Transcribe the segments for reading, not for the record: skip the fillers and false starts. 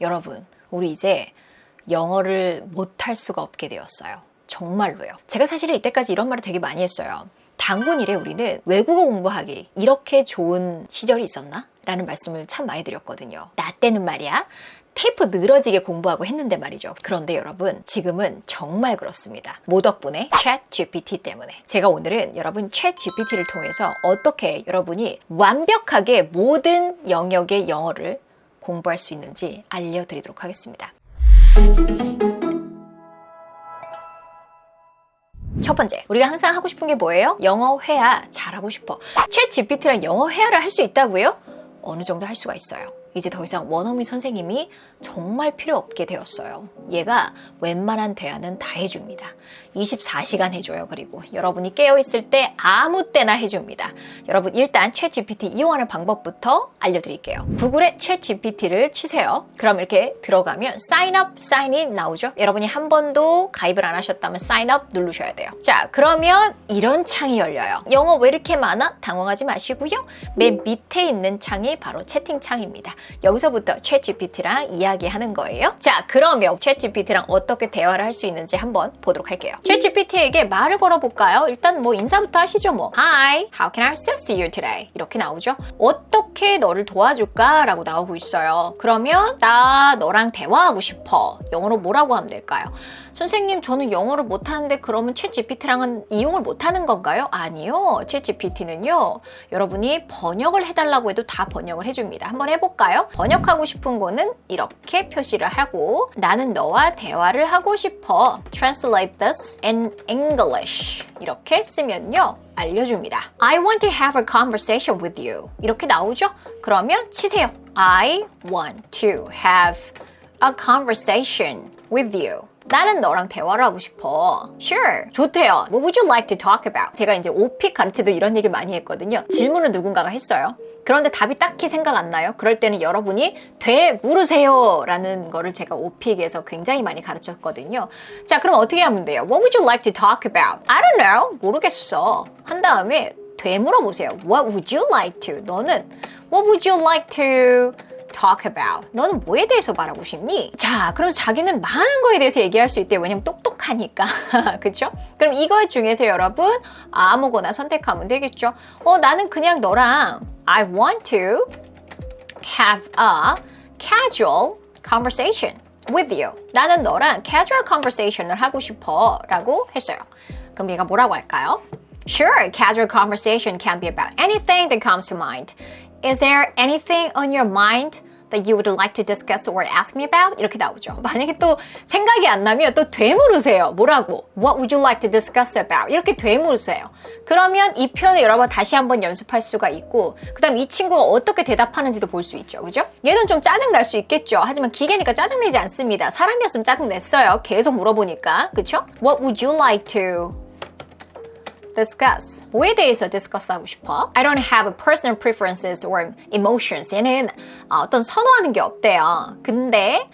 여러분, 우리 이제 영어를 못할 수가 없게 되었어요. 정말로요. 제가 사실은 이때까지 이런 말을 되게 많이 했어요. 단군 이래 우리는 외국어 공부하기 이렇게 좋은 시절이 있었나? 라는 말씀을 참 많이 드렸거든요. 나 때는 말이야. 테이프 늘어지게 공부하고 했는데 말이죠. 그런데 여러분, 지금은 정말 그렇습니다. 뭐 덕분에? 챗 GPT 때문에. 제가 오늘은 여러분 챗 GPT를 통해서 어떻게 여러분이 완벽하게 모든 영역의 영어를 공부할 수 있는지 알려드리도록 하겠습니다. 첫 번째, 우리가 항상 하고 싶은 게 뭐예요? 영어 회화 잘하고 싶어. 챗 GPT랑 영어 회화를 할 수 있다고요? 어느 정도 할 수가 있어요. 이제 더 이상 원어민 선생님이 정말 필요 없게 되었어요. 얘가 웬만한 대화는 다 해줍니다. 24시간 해줘요. 그리고 여러분이 깨어있을 때 아무 때나 해줍니다. 여러분 일단 챗 GPT 이용하는 방법부터 알려드릴게요. 구글에 챗 GPT를 치세요. 그럼 이렇게 들어가면 sign up, sign in 나오죠. 여러분이 한 번도 가입을 안 하셨다면 sign up 누르셔야 돼요. 자, 그러면 이런 창이 열려요. 영어 왜 이렇게 많아? 당황하지 마시고요. 맨 밑에 있는 창이 바로 채팅창입니다. 여기서부터 챗 GPT랑 이야기하는 거예요. 자, 그러면 챗 GPT랑 어떻게 대화를 할 수 있는지 한번 보도록 할게요. 챗 GPT에게 말을 걸어볼까요? 일단 뭐 인사부터 하시죠. 뭐 Hi, how can I assist you today? 이렇게 나오죠. 어떻게 너를 도와줄까? 라고 나오고 있어요. 그러면 나 너랑 대화하고 싶어. 영어로 뭐라고 하면 될까요? 선생님, 저는 영어를 못하는데 그러면 챗 GPT랑은 이용을 못하는 건가요? 아니요. 챗 GPT는요, 여러분이 번역을 해달라고 해도 다 번역을 해줍니다. 한번 해볼까요? 번역하고 싶은 거는 이렇게 표시를 하고, 나는 너와 대화를 하고 싶어. Translate this in English. 이렇게 쓰면요, 알려줍니다. I want to have a conversation with you. 이렇게 나오죠? 그러면 치세요. I want to have a conversation with you. 나는 너랑 대화를 하고 싶어. Sure. 좋대요. What would you like to talk about? 제가 이제 오픽 가르칠 때 이런 얘기 많이 했거든요. 질문을 누군가가 했어요. 그런데 답이 딱히 생각 안 나요. 그럴 때는 여러분이 물으세요 라는 거를 제가 오픽에서 굉장히 많이 가르쳤거든요. 자, 그럼 어떻게 하면 돼요? What would you like to talk about? I don't know. 모르겠어. 한 다음에 물어보세요. What would you like to? 너는 What would you like to talk about? 너는 뭐에 대해서 말하고 싶니? 자, 그럼 자기는 많은 거에 대해서 얘기할 수 있대요. 왜냐면 똑똑하니까. 그쵸? 그럼 이거 중에서 여러분 아무거나 선택하면 되겠죠. 나는 그냥 너랑 I want to have a casual conversation with you. 나는 너랑 casual conversation을 하고 싶어 라고 했어요. 그럼 얘가 뭐라고 할까요? Sure, casual conversation can be about anything that comes to mind. Is there anything on your mind that you would like to discuss or ask me about? 이렇게 나오죠. 만약에 또 생각이 안 나면 또 되물으세요. 뭐라고? What would you like to discuss about? 이렇게 되물으세요. 그러면 이 표현을 여러 번 다시 한번 연습할 수가 있고, 그 다음 이 친구가 어떻게 대답하는지도 볼 수 있죠. 그죠? 얘는 좀 짜증날 수 있겠죠. 하지만 기계니까 짜증내지 않습니다. 사람이었으면 짜증냈어요. 계속 물어보니까. 그쵸? What would you like to discuss. 뭐에 대해서 discuss 하고 싶어? I don't have personal preferences or emotions. 얘는 어떤 선호하는 게 없대요. 근데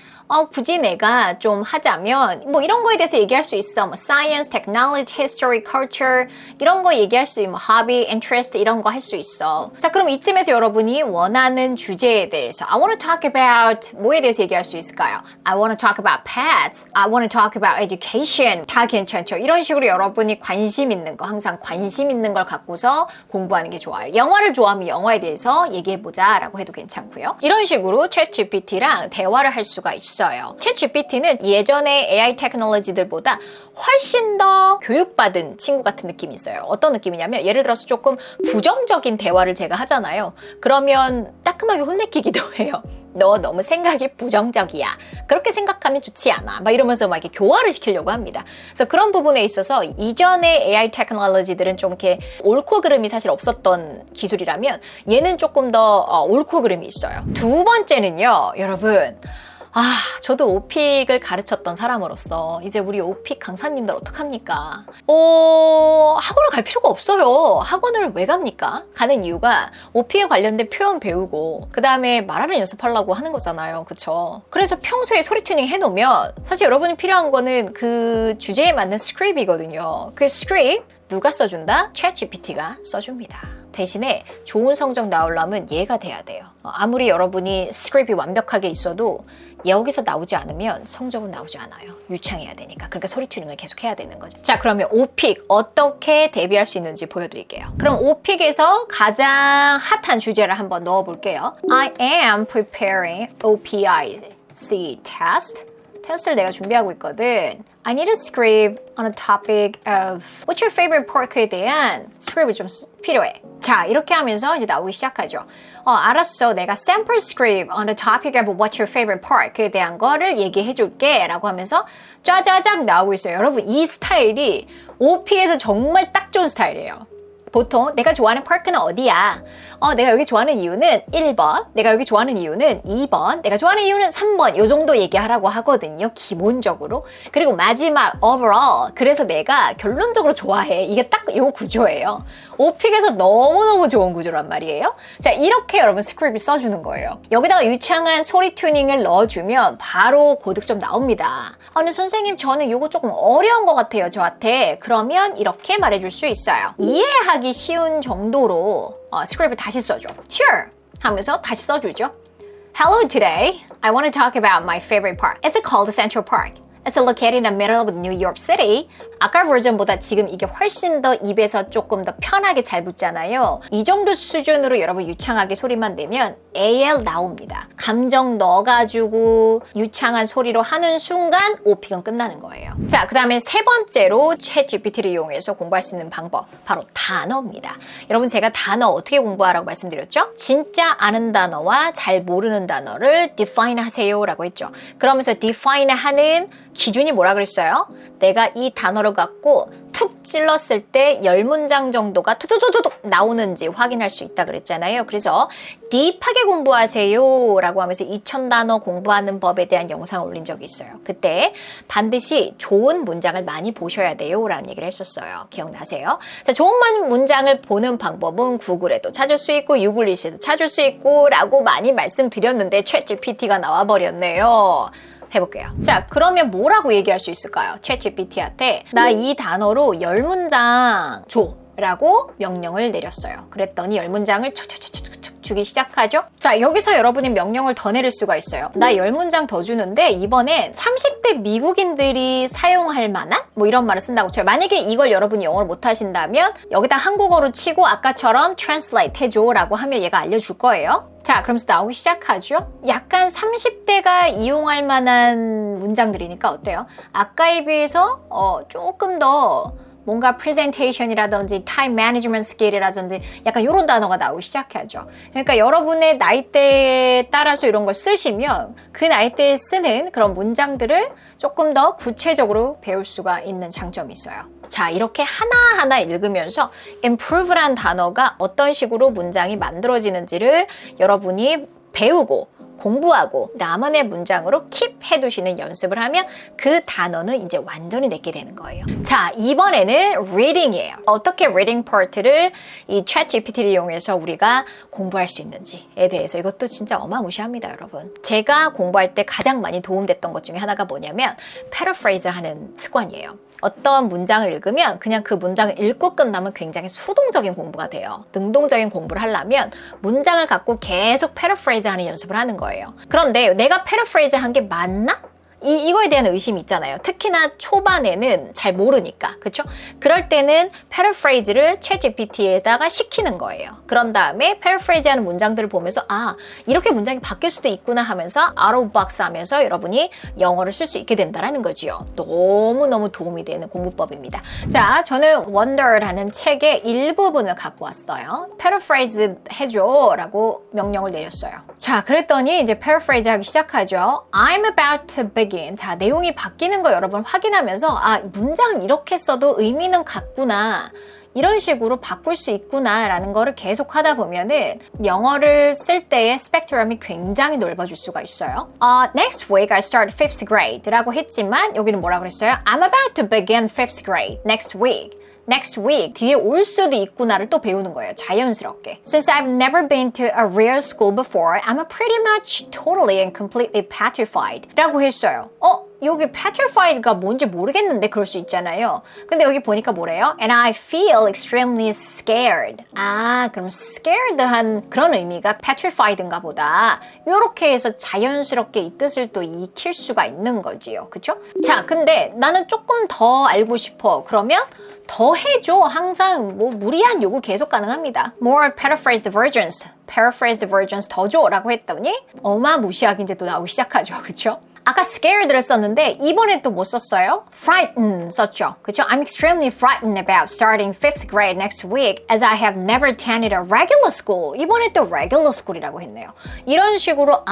굳이 내가 좀 하자면 뭐 이런 거에 대해서 얘기할 수 있어. 뭐 science, technology, history, culture 이런 거 얘기할 수 있고 뭐 hobby, interest 이런 거 할 수 있어. 자, 그럼 이쯤에서 여러분이 원하는 주제에 대해서 I want to talk about 뭐에 대해서 얘기할 수 있을까요? I want to talk about pets. I want to talk about education. 다 괜찮죠. 이런 식으로 여러분이 관심 있는 거, 항상 관심 있는 걸 갖고서 공부하는 게 좋아요. 영화를 좋아하면 영화에 대해서 얘기해보자 라고 해도 괜찮고요. 이런 식으로 챗 GPT랑 대화를 할 수가 있어요. 챗 GPT는 예전의 AI 테크놀로지들보다 훨씬 더 교육받은 친구 같은 느낌이 있어요. 어떤 느낌이냐면 예를 들어서 조금 부정적인 대화를 제가 하잖아요. 그러면 따끔하게 혼내키기도 해요. 너 너무 생각이 부정적이야. 그렇게 생각하면 좋지 않아. 막 이러면서 막 이렇게 교화를 시키려고 합니다. 그래서 그런 부분에 있어서 이전의 AI 테크놀로지들은 좀 이렇게 옳고 그름이 사실 없었던 기술이라면 얘는 조금 더 옳고 그름이 있어요. 두 번째는요, 여러분. 저도 오픽을 가르쳤던 사람으로서 이제 우리 오픽 강사님들 어떡합니까? 학원을 갈 필요가 없어요. 학원을 왜 갑니까? 가는 이유가 오픽에 관련된 표현 배우고 그 다음에 말하는 연습하려고 하는 거잖아요. 그쵸? 그래서 평소에 소리 튜닝 해놓으면 사실 여러분이 필요한 거는 그 주제에 맞는 스크립이거든요. 그 스크립 누가 써준다? 챗 GPT가 써줍니다. 대신에 좋은 성적 나오려면 얘가 돼야 돼요. 아무리 여러분이 스크립이 완벽하게 있어도 여기서 나오지 않으면 성적은 나오지 않아요. 유창해야 되니까. 그러니까 소리 튜닝을 계속 해야 되는 거죠. 자, 그러면 오픽 어떻게 대비할 수 있는지 보여드릴게요. 그럼 오픽에서 가장 핫한 주제를 한번 넣어볼게요. I am preparing OPIC test. 테스트를 내가 준비하고 있거든. I need a script on a topic of what's your favorite park에 대한 스크립이 좀 필요해. 자, 이렇게 하면서 이제 나오기 시작하죠. 알았어. 내가 sample script on the topic of what's your favorite park에 대한 거를 얘기해 줄게 라고 하면서 짜자작 나오고 있어요. 여러분, 이 스타일이 OP에서 정말 딱 좋은 스타일이에요. 보통 내가 좋아하는 파크는 어디야? 내가 여기 좋아하는 이유는 1번, 내가 여기 좋아하는 이유는 2번, 내가 좋아하는 이유는 3번 이 정도 얘기하라고 하거든요. 기본적으로. 그리고 마지막 overall, 그래서 내가 결론적으로 좋아해. 이게 딱 요 구조예요. 오픽에서 너무너무 좋은 구조란 말이에요. 자, 이렇게 여러분 스크립트 써주는 거예요. 여기다가 유창한 소리 튜닝을 넣어주면 바로 고득점 나옵니다. 근데 선생님 저는 이거 조금 어려운 것 같아요, 저한테. 그러면 이렇게 말해줄 수 있어요. 이해하기 쉬운 정도로 스크립트 다시 써줘. Sure! 하면서 다시 써주죠. Hello, today I want to talk about my favorite park. It's called Central Park. It's located in the middle of New York City. 아까 버전보다 지금 이게 훨씬 더 입에서 조금 더 편하게 잘 붙잖아요. 이 정도 수준으로 여러분 유창하게 소리만 내면 AL 나옵니다. 감정 넣어가지고 유창한 소리로 하는 순간 오픽은 끝나는 거예요. 자, 그 다음에 세 번째로 챗GPT를 이용해서 공부할 수 있는 방법, 바로 단어입니다. 여러분, 제가 단어 어떻게 공부하라고 말씀드렸죠? 진짜 아는 단어와 잘 모르는 단어를 define 하세요 라고 했죠. 그러면서 define 하는 기준이 뭐라 그랬어요? 내가 이 단어를 갖고 툭 찔렀을 때 10문장 정도가 툭툭툭툭 나오는지 확인할 수 있다 그랬잖아요. 그래서 딥하게 공부하세요 라고 하면서 2000단어 공부하는 법에 대한 영상을 올린 적이 있어요. 그때 반드시 좋은 문장을 많이 보셔야 돼요 라는 얘기를 했었어요. 기억나세요? 자, 좋은 문장을 보는 방법은 구글에도 찾을 수 있고 유글리시에도 찾을 수 있고 라고 많이 말씀드렸는데 챗GPT가 나와버렸네요. 해볼게요. 자, 그러면 뭐라고 얘기할 수 있을까요? 챗GPT한테 나 이 단어로 10문장 줘 라고 명령을 내렸어요. 그랬더니 10문장을 척척척척 주기 시작하죠. 자, 여기서 여러분이 명령을 더 내릴 수가 있어요. 나 10문장 더 주는데 이번엔 30대 미국인들이 사용할 만한 뭐 이런 말을 쓴다고 쳐요. 만약에 이걸 여러분이 영어를 못하신다면 여기다 한국어로 치고 아까처럼 translate 해줘 라고 하면 얘가 알려줄 거예요. 자, 그러면서 나오기 시작하죠. 약간 30대가 이용할 만한 문장들이니까 어때요? 아까에 비해서 조금 더 뭔가 프레젠테이션이라든지 타임 매니지먼트 스킬이라든지 약간 이런 단어가 나오기 시작하죠. 그러니까 여러분의 나이대에 따라서 이런 걸 쓰시면 그 나이대에 쓰는 그런 문장들을 조금 더 구체적으로 배울 수가 있는 장점이 있어요. 자, 이렇게 하나하나 읽으면서 improve란 단어가 어떤 식으로 문장이 만들어지는지를 여러분이 배우고 공부하고 나만의 문장으로 킵 해두시는 연습을 하면 그 단어는 이제 완전히 내게 되는 거예요. 자, 이번에는 reading이에요. 어떻게 reading part를 이 챗GPT를 이용해서 우리가 공부할 수 있는지에 대해서 이것도 진짜 어마무시합니다, 여러분. 제가 공부할 때 가장 많이 도움됐던 것 중에 하나가 뭐냐면 paraphrase 하는 습관이에요. 어떤 문장을 읽으면 그냥 그 문장을 읽고 끝나면 굉장히 수동적인 공부가 돼요. 능동적인 공부를 하려면 문장을 갖고 계속 패러프레이즈 하는 연습을 하는 거예요. 그런데 내가 패러프레이즈 한 게 맞나? 이거에 대한 의심이 있잖아요. 특히나 초반에는 잘 모르니까. 그렇죠? 그럴 때는 패러프레이즈를 챗GPT에다가 시키는 거예요. 그런 다음에 패러프레이즈 하는 문장들을 보면서 이렇게 문장이 바뀔 수도 있구나 하면서 out of box 하면서 여러분이 영어를 쓸 수 있게 된다는 거지요. 너무너무 도움이 되는 공부법입니다. 자, 저는 Wonder라는 책의 일부분을 갖고 왔어요. 패러프레이즈 해줘 라고 명령을 내렸어요. 자, 그랬더니 이제 패러프레이즈 하기 시작하죠. I'm about to begin. 자, 내용이 바뀌는 거 여러분 확인하면서 문장 이렇게 써도 의미는 같구나. 이런 식으로 바꿀 수 있구나 라는 거를 계속 하다 보면은 영어를 쓸 때의 스펙트럼이 굉장히 넓어질 수가 있어요. Next week I start 5th grade 라고 했지만 여기는 뭐라고 그랬어요? I'm about to begin 5th grade next week. Next week 뒤에 올 수도 있구나를 또 배우는 거예요. 자연스럽게. Since I've never been to a real school before, I'm pretty much totally and completely petrified 라고 했어요. 여기 petrified가 뭔지 모르겠는데 그럴 수 있잖아요. 근데 여기 보니까 뭐래요? And I feel extremely scared. 아, 그럼 scared한 그런 의미가 petrified인가 보다. 이렇게 해서 자연스럽게 이 뜻을 또 익힐 수가 있는 거지요. 그쵸? 자, 근데 나는 조금 더 알고 싶어. 그러면 더 해줘. 항상 뭐 무리한 요구 계속 가능합니다. More paraphrased versions. Paraphrased versions 더 줘라고 했더니 어마무시하게 이제 또 나오기 시작하죠. 그쵸? 아까 scared를 썼는데 이번엔 또 뭐 썼어요? frightened 썼죠. 그쵸? I'm extremely frightened about starting 5th grade next week as I have never attended a regular school. 이번에 또 regular school이라고 했네요. 이런 식으로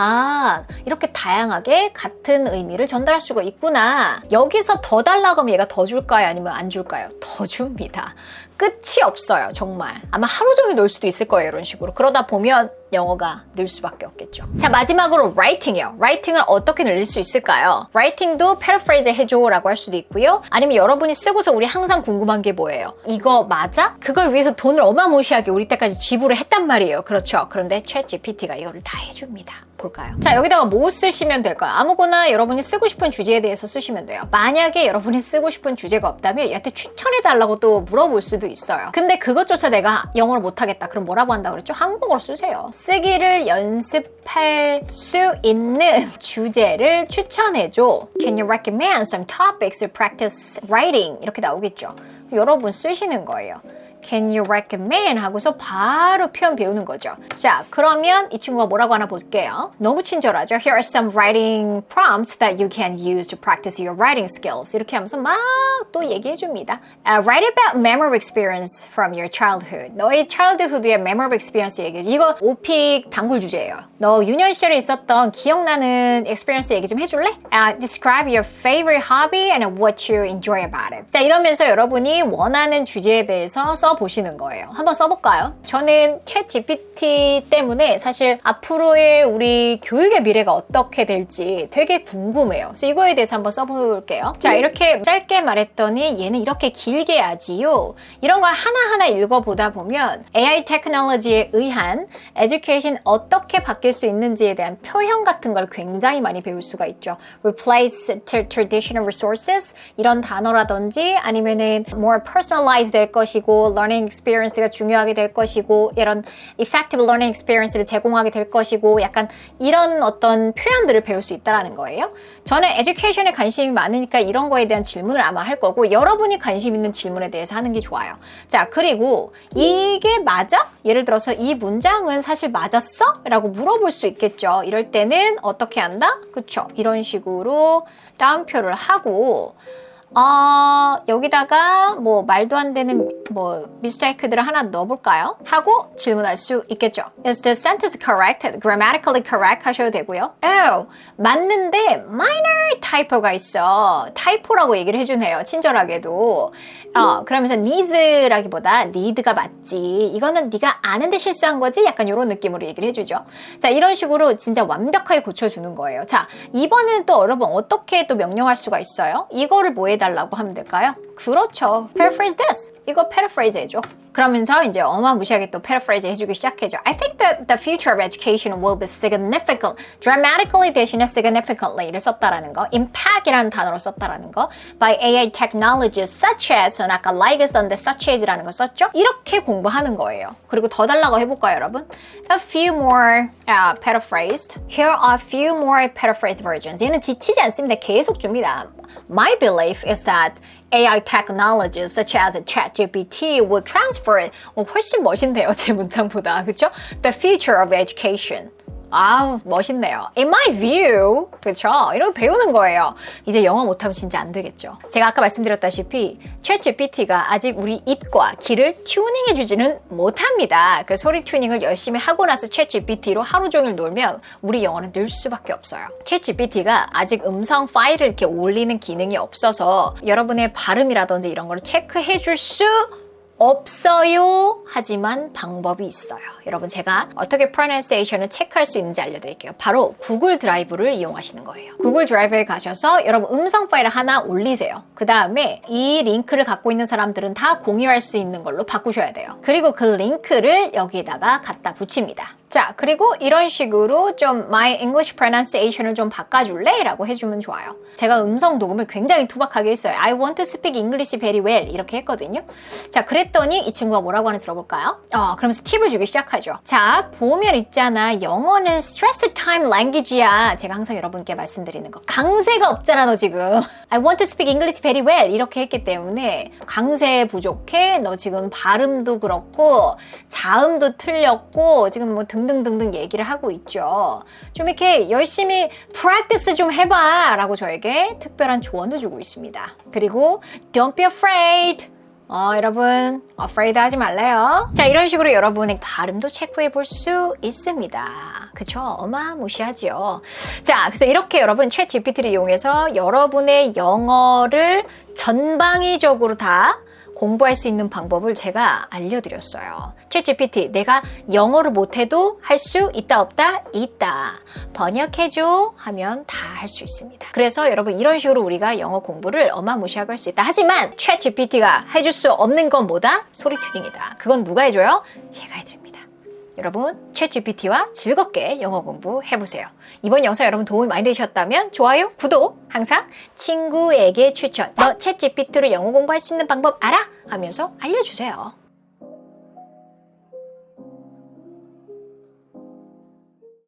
이렇게 다양하게 같은 의미를 전달할 수가 있구나. 여기서 더 달라고 하면 얘가 더 줄까요? 아니면 안 줄까요? 더 줍니다. 끝이 없어요. 정말. 아마 하루 종일 놀 수도 있을 거예요. 이런 식으로. 그러다 보면 영어가 늘 수밖에 없겠죠. 자, 마지막으로 writing이요. writing을 어떻게 늘릴 수 있을까요? writing도 paraphrase 해줘라고 할 수도 있고요. 아니면 여러분이 쓰고서 우리 항상 궁금한 게 뭐예요? 이거 맞아? 그걸 위해서 돈을 어마무시하게 우리 때까지 지불을 했단 말이에요. 그렇죠. 그런데 챗GPT가 이거를 다 해줍니다. 볼까요? 자, 여기다가 뭐 쓰시면 될까요? 아무거나 여러분이 쓰고 싶은 주제에 대해서 쓰시면 돼요. 만약에 여러분이 쓰고 싶은 주제가 없다면 얘한테 추천해달라고 또 물어볼 수도 있어요. 근데 그것조차 내가 영어를 못하겠다. 그럼 뭐라고 한다고 그랬죠? 한국어로 쓰세요. 쓰기를 연습할 수 있는 주제를 추천해줘. Can you recommend some topics to practice writing? 이렇게 나오겠죠. 여러분 쓰시는 거예요. Can you recommend? 하고서 바로 표현 배우는 거죠. 자, 그러면 이 친구가 뭐라고 하나 볼게요. 너무 친절하죠? Here are some writing prompts that you can use to practice your writing skills. 이렇게 하면서 막 또 얘기해 줍니다. Write about memorable experience from your childhood. 너의 childhood의 memorable experience 얘기해 줘. 이거 오픽 단골 주제예요. 너 유년 시절에 있었던 기억나는 experience 얘기 좀 해줄래? Describe your favorite hobby and what you enjoy about it. 자, 이러면서 여러분이 원하는 주제에 대해서 써보시는 거예요. 한번 써볼까요? 저는 챗GPT 때문에 사실 앞으로의 우리 교육의 미래가 어떻게 될지 되게 궁금해요. 그래서 이거에 대해서 한번 써볼게요. 자, 이렇게 짧게 말했더니 얘는 이렇게 길게 하지요. 이런 거 하나하나 읽어보다 보면 AI 테크놀로지에 의한 에듀케이션 어떻게 바뀔 수 있는지에 대한 표현 같은 걸 굉장히 많이 배울 수가 있죠. Replace traditional resources 이런 단어라든지 아니면은 more personalized 될 것이고 learning experience가 중요하게 될 것이고 이런 effective learning experience를 제공하게 될 것이고 약간 이런 어떤 표현들을 배울 수 있다는 거예요. 저는 education에 관심이 많으니까 이런 거에 대한 질문을 아마 할 거고 여러분이 관심 있는 질문에 대해서 하는 게 좋아요. 자, 그리고 이게 맞아? 예를 들어서 이 문장은 사실 맞았어? 라고 물어볼 수 있겠죠. 이럴 때는 어떻게 한다? 그쵸? 이런 식으로 따옴표를 하고 여기다가 뭐 말도 안 되는 뭐 mistake들을 하나 넣어볼까요? 하고 질문할 수 있겠죠. Is the sentence correct? Grammatically correct 하셔도 되고요. 맞는데 minor typo가 있어. 타이포라고 얘기를 해주네요. 친절하게도. 그러면서 needs라기보다 need가 맞지. 이거는 네가 아는데 실수한 거지? 약간 이런 느낌으로 얘기를 해주죠. 자, 이런 식으로 진짜 완벽하게 고쳐주는 거예요. 자, 이번에는 또 여러분 어떻게 또 명령할 수가 있어요? 이거를 뭐 해달라고 하면 될까요? 그렇죠. Paraphrase this. 이거 paraphrase 해줘. 그러면서 이제 어마무시하게 또 paraphrase 해주기 시작해줘. I think that the future of education will be significant, dramatically 대신에 significantly를 썼다라는 거, impact이라는 단어로 썼다라는 거, by AI technologies such as, 저는 아까 like 썼는데 such as라는 거 썼죠? 이렇게 공부하는 거예요. 그리고 더 달라고 해볼까요, 여러분? A few more paraphrased. Here are a few more paraphrased versions. 얘는 지치지 않습니다. 계속 줍니다. My belief is that AI technologies such as ChatGPT will transfer 훨씬 멋있네요. 제 문장보다. 그렇죠? The future of education. 멋있네요. In my view. 그렇죠? 이런 거 배우는 거예요. 이제 영어 못하면 진짜 안 되겠죠. 제가 아까 말씀드렸다시피 챗GPT가 아직 우리 입과 귀를 튜닝해주지는 못합니다. 그래서 소리 튜닝을 열심히 하고 나서 챗GPT로 하루 종일 놀면 우리 영어는 늘 수밖에 없어요. 챗GPT가 아직 음성 파일을 이렇게 올리는 기능이 없어서 여러분의 발음이라든지 이런 걸 체크해줄 수 없어요. 하지만 방법이 있어요. 여러분, 제가 어떻게 pronunciation을 체크할 수 있는지 알려드릴게요. 바로 구글 드라이브를 이용하시는 거예요. 구글 드라이브에 가셔서 여러분 음성 파일을 하나 올리세요. 그 다음에 이 링크를 갖고 있는 사람들은 다 공유할 수 있는 걸로 바꾸셔야 돼요. 그리고 그 링크를 여기에다가 갖다 붙입니다. 자, 그리고 이런 식으로 좀 My English pronunciation을 좀 바꿔줄래? 라고 해주면 좋아요. 제가 음성 녹음을 굉장히 투박하게 했어요. I want to speak English very well 이렇게 했거든요. 자, 그랬더니 이 친구가 뭐라고 하는지 들어볼까요? 그러면서 팁을 주기 시작하죠. 자, 보면 있잖아. 영어는 stress time language야. 제가 항상 여러분께 말씀드리는 거. 강세가 없잖아, 너 지금. I want to speak English very well 이렇게 했기 때문에 강세 부족해. 너 지금 발음도 그렇고 자음도 틀렸고 지금 뭐 등등등등 얘기를 하고 있죠. 좀 이렇게 열심히 practice 좀 해봐 라고 저에게 특별한 조언도 주고 있습니다. 그리고 don't be afraid. 여러분 afraid 하지 말래요. 자, 이런 식으로 여러분의 발음도 체크해 볼 수 있습니다. 그쵸? 어마무시하죠. 자, 그래서 이렇게 여러분 챗 GPT를 이용해서 여러분의 영어를 전방위적으로 다 공부할 수 있는 방법을 제가 알려드렸어요. 챗 GPT, 내가 영어를 못해도 할 수 있다 없다? 있다. 번역해줘 하면 다 할 수 있습니다. 그래서 여러분 이런 식으로 우리가 영어 공부를 어마무시하게 할 수 있다. 하지만 챗 GPT가 해줄 수 없는 건 뭐다? 소리 튜닝이다. 그건 누가 해줘요? 제가 해드립니다. 여러분 챗 GPT와 즐겁게 영어 공부 해보세요. 이번 영상 여러분 도움이 많이 되셨다면 좋아요, 구독, 항상 친구에게 추천. 너 챗 GPT로 영어 공부할 수 있는 방법 알아? 하면서 알려주세요.